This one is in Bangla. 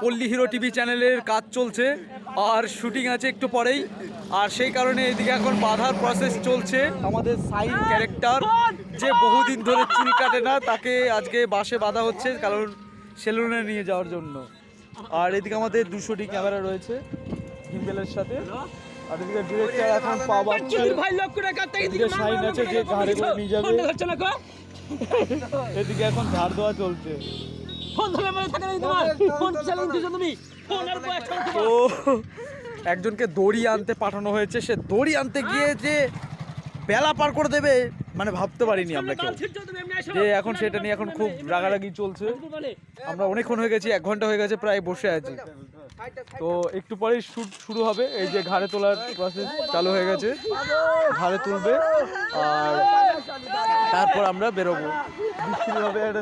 পল্লী হিরো টিভি চ্যানেলের কাজ চলছে আর শুটিং আছে একটু পরেই। আর সেই কারণে এদিকে এখন বাঁধার প্রসেস চলছে। আমাদের সাইন ক্যারেক্টার যে বহুদিন ধরে চুল কাটে না, তাকে আজকে বাসে বাঁধা হচ্ছে কারণ সেলুনে নিয়ে যাওয়ার জন্য। আর এদিকে আমাদের 200টি ক্যামেরা রয়েছে হিমেলের সাথে। আর এদিকে ডিরেক্টর এখন পা বাঁধছে, এদিকে সাইন আছে যে ঘাড়ে করে নিয়ে যাবে। এদিকে এখন ঝাড় দেওয়া চলছে। তো একজনকে দড়ি আনতে পাঠানো হয়েছে, সে দড়ি আনতে গিয়ে যে বেলা পার করে দেবে মানে ভাবতে পারিনি আমরা কেউ, যে এখন সেটা নিয়ে এখন খুব রাগারাগি চলছে। আমরা অনেকক্ষণ হয়ে গেছি, 1 ঘন্টা হয়ে গেছে প্রায় বসে আছি। তো একটু পরেই শুট শুরু হবে। এই যে ঘাড়ে তোলার প্রসেস চালু হয়ে গেছে, ঘাড়ে তুলবে আর তারপর আমরা বেরোবো। বিচ্ছিরি হবে একটা